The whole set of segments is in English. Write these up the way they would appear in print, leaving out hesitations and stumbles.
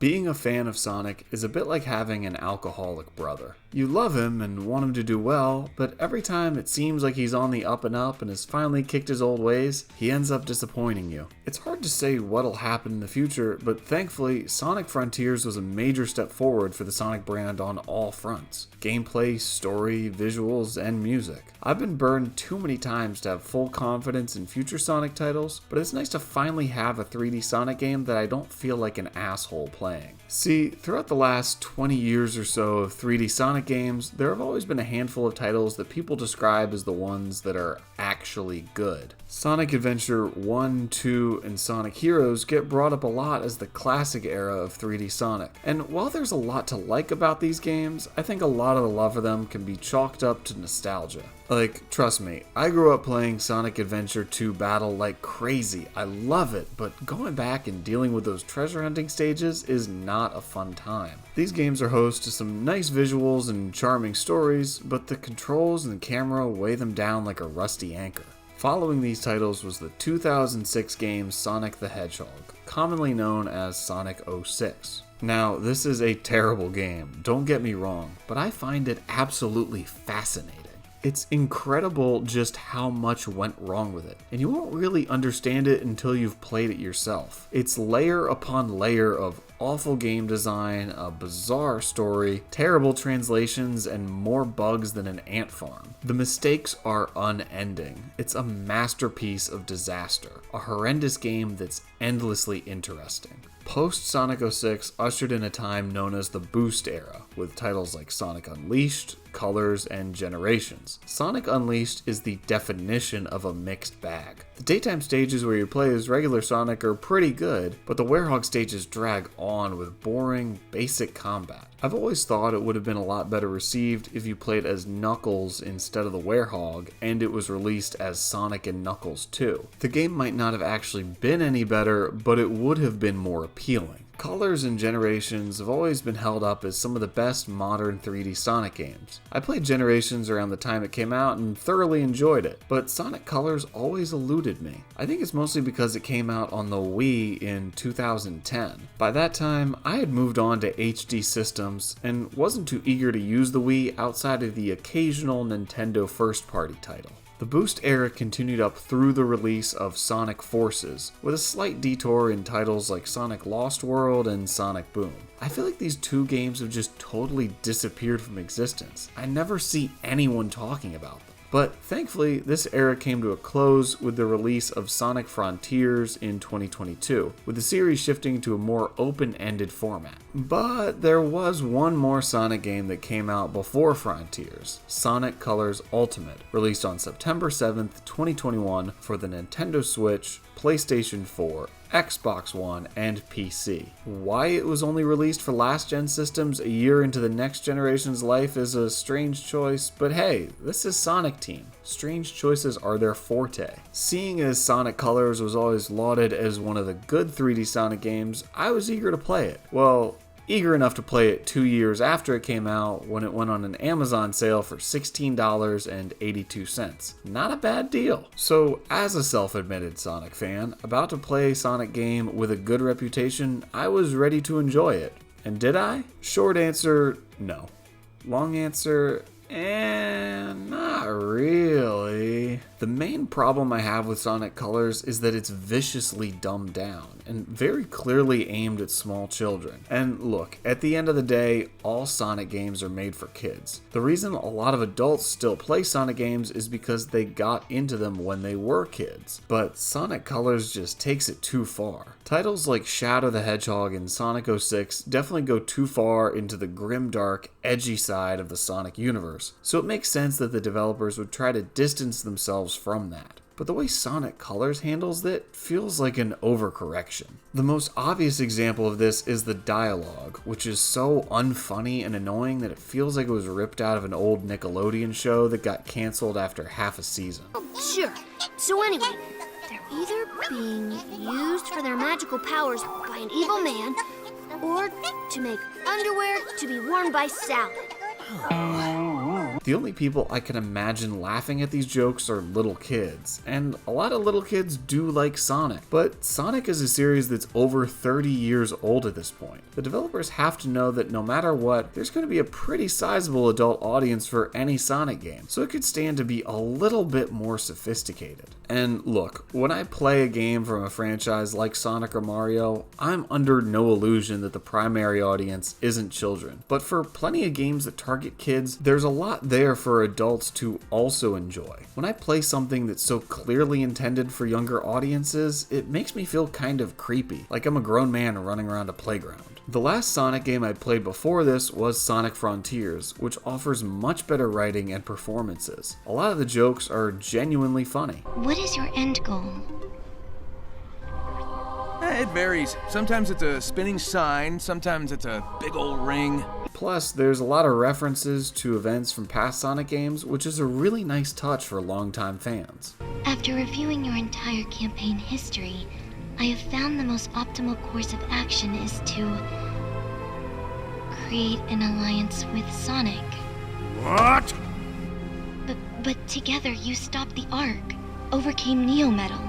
Being a fan of Sonic is a bit like having an alcoholic brother. You love him and want him to do well, but every time it seems like he's on the up and up and has finally kicked his old ways, he ends up disappointing you. It's hard to say what'll happen in the future, but thankfully, Sonic Frontiers was a major step forward for the Sonic brand on all fronts. Gameplay, story, visuals, and music. I've been burned too many times to have full confidence in future Sonic titles, but it's nice to finally have a 3D Sonic game that I don't feel like an asshole playing. See, throughout the last 20 years or so of 3D Sonic games, there have always been a handful of titles that people describe as the ones that are actually good. Sonic Adventure 1, 2, and Sonic Heroes get brought up a lot as the classic era of 3D Sonic, and while there's a lot to like about these games, I think a lot of the love for them can be chalked up to nostalgia. Like, trust me, I grew up playing Sonic Adventure 2 Battle like crazy. I love it, but going back and dealing with those treasure hunting stages is not a fun time. These games are host to some nice visuals and charming stories, but the controls and the camera weigh them down like a rusty anchor. Following these titles was the 2006 game Sonic the Hedgehog, commonly known as Sonic 06. Now, this is a terrible game, don't get me wrong, but I find it absolutely fascinating. It's incredible just how much went wrong with it, and you won't really understand it until you've played it yourself. It's layer upon layer of awful game design, a bizarre story, terrible translations, and more bugs than an ant farm. The mistakes are unending. It's a masterpiece of disaster, a horrendous game that's endlessly interesting. Post-Sonic 06 ushered in a time known as the Boost era, with titles like Sonic Unleashed, Colors, and Generations. Sonic Unleashed is the definition of a mixed bag. The daytime stages where you play as regular Sonic are pretty good, but the Werehog stages drag on with boring, basic combat. I've always thought it would have been a lot better received if you played as Knuckles instead of the Werehog, and it was released as Sonic and Knuckles 2. The game might not have actually been any better, but it would have been more appealing. Colors and Generations have always been held up as some of the best modern 3D Sonic games. I played Generations around the time it came out and thoroughly enjoyed it, but Sonic Colors always eluded me. I think it's mostly because it came out on the Wii in 2010. By that time, I had moved on to HD systems and wasn't too eager to use the Wii outside of the occasional Nintendo first-party title. The Boost era continued up through the release of Sonic Forces, with a slight detour in titles like Sonic Lost World and Sonic Boom. I feel like these two games have just totally disappeared from existence. I never see anyone talking about them. But thankfully, this era came to a close with the release of Sonic Frontiers in 2022, with the series shifting to a more open-ended format. But there was one more Sonic game that came out before Frontiers, Sonic Colors Ultimate, released on September 7th, 2021 for the Nintendo Switch, PlayStation 4, Xbox One, and PC. Why it was only released for last-gen systems a year into the next generation's life is a strange choice, but hey, this is Sonic Team. Strange choices are their forte. Seeing as Sonic Colors was always lauded as one of the good 3D Sonic games, I was eager to play it. Well, eager enough to play it 2 years after it came out when it went on an Amazon sale for $16.82. Not a bad deal. So, as a self-admitted Sonic fan, about to play a Sonic game with a good reputation, I was ready to enjoy it. And did I? Short answer, no. Long answer, not really. The main problem I have with Sonic Colors is that it's viciously dumbed down and very clearly aimed at small children. And look, at the end of the day, all Sonic games are made for kids. The reason a lot of adults still play Sonic games is because they got into them when they were kids. But Sonic Colors just takes it too far. Titles like Shadow the Hedgehog and Sonic 06 definitely go too far into the grimdark, edgy side of the Sonic universe, so it makes sense that the developers would try to distance themselves from that. But the way Sonic Colors handles it feels like an overcorrection. The most obvious example of this is the dialogue, which is so unfunny and annoying that it feels like it was ripped out of an old Nickelodeon show that got canceled after half a season. Sure. So anyway, they're either being used for their magical powers by an evil man, or to make underwear to be worn by Sally. The only people I can imagine laughing at these jokes are little kids, and a lot of little kids do like Sonic. But Sonic is a series that's over 30 years old at this point. The developers have to know that no matter what, there's going to be a pretty sizable adult audience for any Sonic game, so it could stand to be a little bit more sophisticated. And look, when I play a game from a franchise like Sonic or Mario, I'm under no illusion that the primary audience isn't children. But for plenty of games that target kids, there's a lot there for adults to also enjoy. When I play something that's so clearly intended for younger audiences, it makes me feel kind of creepy, like I'm a grown man running around a playground. The last Sonic game I played before this was Sonic Frontiers, which offers much better writing and performances. A lot of the jokes are genuinely funny. What is your end goal? It varies. Sometimes it's a spinning sign, sometimes it's a big old ring. Plus, there's a lot of references to events from past Sonic games, which is a really nice touch for longtime fans. After reviewing your entire campaign history, I have found the most optimal course of action is to create an alliance with Sonic. What? But together you stopped the Ark, overcame Neo Metal.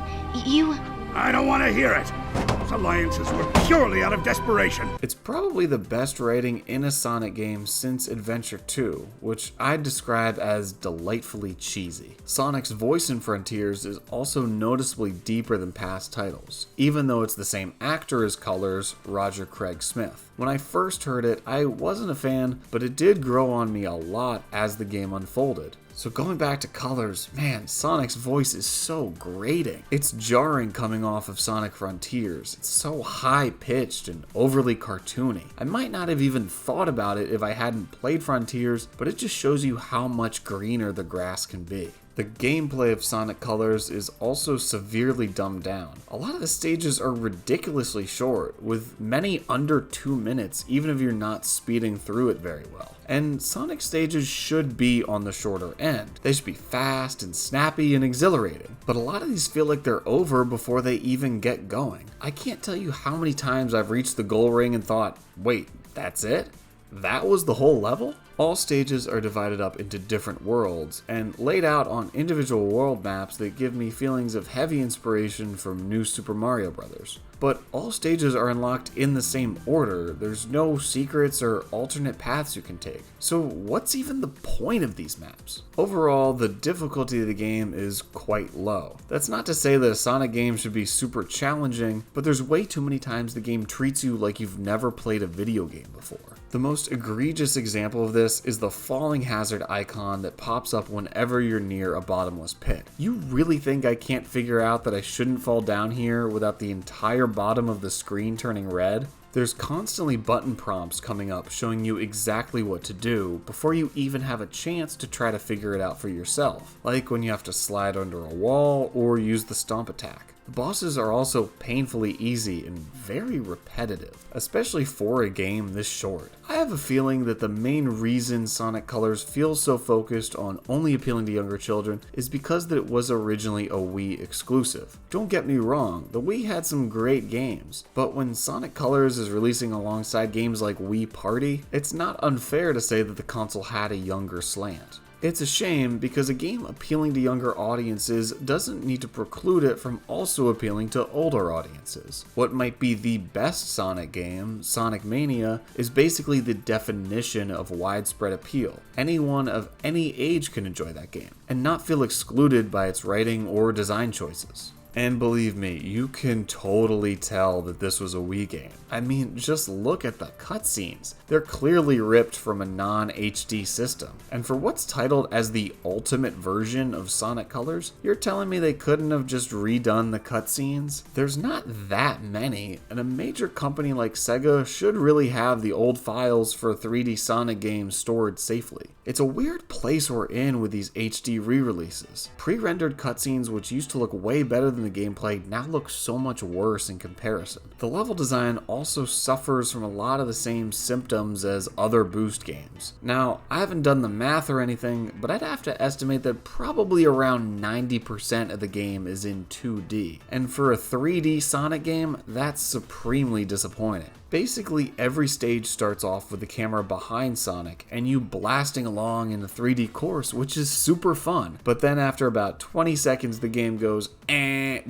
You... I don't want to hear it. Those alliances were purely out of desperation. It's probably the best writing in a Sonic game since Adventure 2, which I'd describe as delightfully cheesy. Sonic's voice in Frontiers is also noticeably deeper than past titles, even though it's the same actor as Colors, Roger Craig Smith. When I first heard it, I wasn't a fan, but it did grow on me a lot as the game unfolded. So going back to Colors, man, Sonic's voice is so grating. It's jarring coming off of Sonic Frontiers. It's so high-pitched and overly cartoony. I might not have even thought about it if I hadn't played Frontiers, but it just shows you how much greener the grass can be. The gameplay of Sonic Colors is also severely dumbed down. A lot of the stages are ridiculously short, with many under 2 minutes, even if you're not speeding through it very well. And Sonic stages should be on the shorter end. They should be fast and snappy and exhilarating, but a lot of these feel like they're over before they even get going. I can't tell you how many times I've reached the goal ring and thought, wait, that's it? That was the whole level? All stages are divided up into different worlds and laid out on individual world maps that give me feelings of heavy inspiration from New Super Mario Bros. But all stages are unlocked in the same order. There's no secrets or alternate paths you can take. So what's even the point of these maps? Overall, the difficulty of the game is quite low. That's not to say that a Sonic game should be super challenging, but there's way too many times the game treats you like you've never played a video game before. The most egregious example of this is the falling hazard icon that pops up whenever you're near a bottomless pit. You really think I can't figure out that I shouldn't fall down here without the entire bottom of the screen turning red? There's constantly button prompts coming up showing you exactly what to do before you even have a chance to try to figure it out for yourself, like when you have to slide under a wall or use the stomp attack. The bosses are also painfully easy and very repetitive, especially for a game this short. I have a feeling that the main reason Sonic Colors feels so focused on only appealing to younger children is because that it was originally a Wii exclusive. Don't get me wrong, the Wii had some great games, but when Sonic Colors is releasing alongside games like Wii Party, it's not unfair to say that the console had a younger slant. It's a shame because a game appealing to younger audiences doesn't need to preclude it from also appealing to older audiences. What might be the best Sonic game, Sonic Mania, is basically the definition of widespread appeal. Anyone of any age can enjoy that game and not feel excluded by its writing or design choices. And believe me, you can totally tell that this was a Wii game. I mean, just look at the cutscenes. They're clearly ripped from a non-HD system. And for what's titled as the ultimate version of Sonic Colors, you're telling me they couldn't have just redone the cutscenes? There's not that many, and a major company like Sega should really have the old files for 3D Sonic games stored safely. It's a weird place we're in with these HD re-releases. Pre-rendered cutscenes, which used to look way better than the gameplay, now look so much worse in comparison. The level design also suffers from a lot of the same symptoms as other Boost games. Now, I haven't done the math or anything, but I'd have to estimate that probably around 90% of the game is in 2D. And for a 3D Sonic game, that's supremely disappointing. Basically, every stage starts off with the camera behind Sonic and you blasting along in a 3D course, which is super fun. But then after about 20 seconds, the game goes,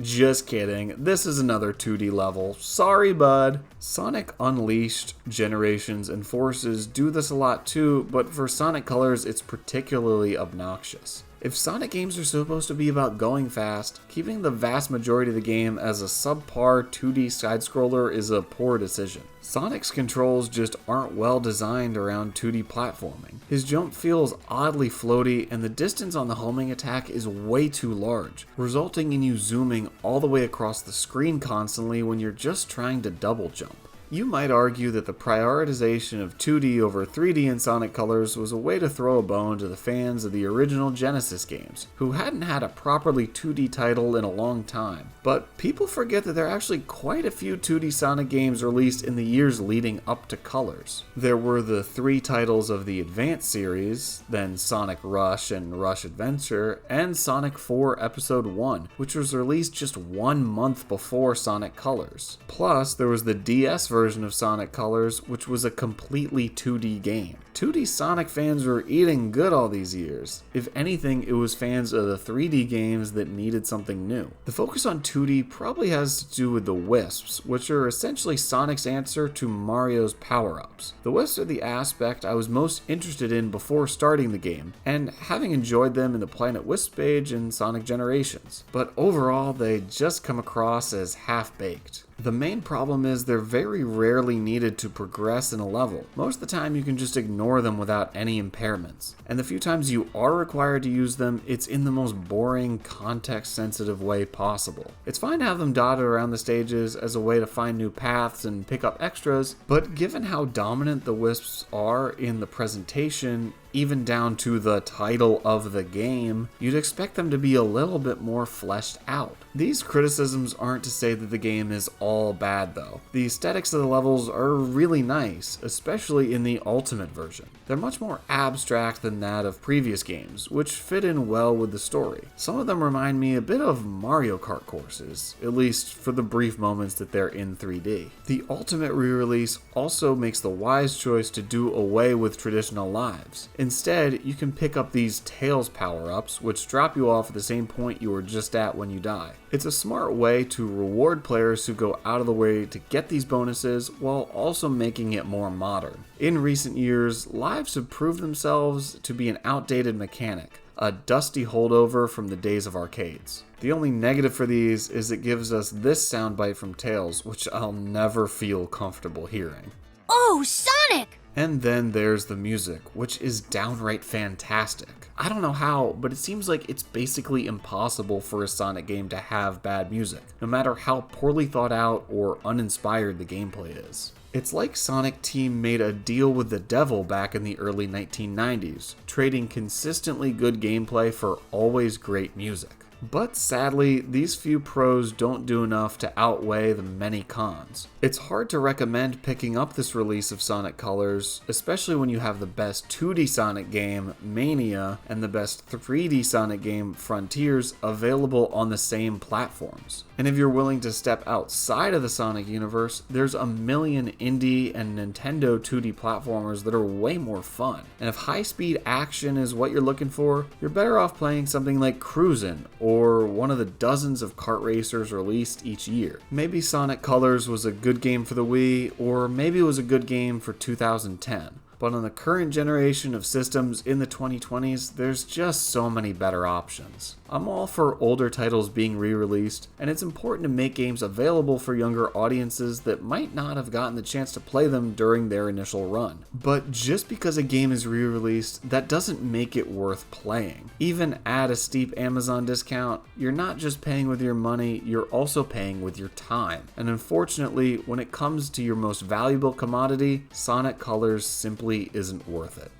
just kidding, this is another 2D level, sorry bud. Sonic Unleashed, Generations, and Forces do this a lot too, but for Sonic Colors, it's particularly obnoxious. If Sonic games are supposed to be about going fast, keeping the vast majority of the game as a subpar 2D side-scroller is a poor decision. Sonic's controls just aren't well designed around 2D platforming. His jump feels oddly floaty, and the distance on the homing attack is way too large, resulting in you zooming all the way across the screen constantly when you're just trying to double jump. You might argue that the prioritization of 2D over 3D in Sonic Colors was a way to throw a bone to the fans of the original Genesis games, who hadn't had a properly 2D title in a long time. But people forget that there are actually quite a few 2D Sonic games released in the years leading up to Colors. There were the 3 titles of the Advance series, then Sonic Rush and Rush Adventure, and Sonic 4 Episode 1, which was released just 1 month before Sonic Colors. Plus, there was the DS version of Sonic Colors, which was a completely 2D game. 2D Sonic fans were eating good all these years. If anything, it was fans of the 3D games that needed something new. The focus on 2D probably has to do with the Wisps, which are essentially Sonic's answer to Mario's power-ups. The Wisps are the aspect I was most interested in before starting the game, and having enjoyed them in the Planet Wisp stage in Sonic Generations. But overall, they just come across as half-baked. The main problem is they're very rarely needed to progress in a level. Most of the time you can just ignore them without any impairments. And the few times you are required to use them, it's in the most boring, context-sensitive way possible. It's fine to have them dotted around the stages as a way to find new paths and pick up extras, but given how dominant the Wisps are in the presentation, even down to the title of the game, you'd expect them to be a little bit more fleshed out. These criticisms aren't to say that the game is all bad though. The aesthetics of the levels are really nice, especially in the Ultimate version. They're much more abstract than that of previous games, which fit in well with the story. Some of them remind me a bit of Mario Kart courses, at least for the brief moments that they're in 3D. The Ultimate re-release also makes the wise choice to do away with traditional lives. Instead, you can pick up these Tails power-ups, which drop you off at the same point you were just at when you die. It's a smart way to reward players who go out of the way to get these bonuses while also making it more modern. In recent years, lives have proved themselves to be an outdated mechanic, a dusty holdover from the days of arcades. The only negative for these is it gives us this soundbite from Tails, which I'll never feel comfortable hearing. Oh, Sonic! And then there's the music, which is downright fantastic. I don't know how, but it seems like it's basically impossible for a Sonic game to have bad music, no matter how poorly thought out or uninspired the gameplay is. It's like Sonic Team made a deal with the devil back in the early 1990s, trading consistently good gameplay for always great music. But sadly, these few pros don't do enough to outweigh the many cons. It's hard to recommend picking up this release of Sonic Colors, especially when you have the best 2D Sonic game, Mania, and the best 3D Sonic game, Frontiers, available on the same platforms. And if you're willing to step outside of the Sonic universe, there's a million indie and Nintendo 2D platformers that are way more fun. And if high-speed action is what you're looking for, you're better off playing something like Cruisin' or one of the dozens of kart racers released each year. Maybe Sonic Colors was a good game for the Wii, or maybe it was a good game for 2010. But on the current generation of systems in the 2020s, there's just so many better options. I'm all for older titles being re-released, and it's important to make games available for younger audiences that might not have gotten the chance to play them during their initial run. But just because a game is re-released, that doesn't make it worth playing. Even at a steep Amazon discount, you're not just paying with your money, you're also paying with your time. And unfortunately, when it comes to your most valuable commodity, Sonic Colors simply isn't worth it.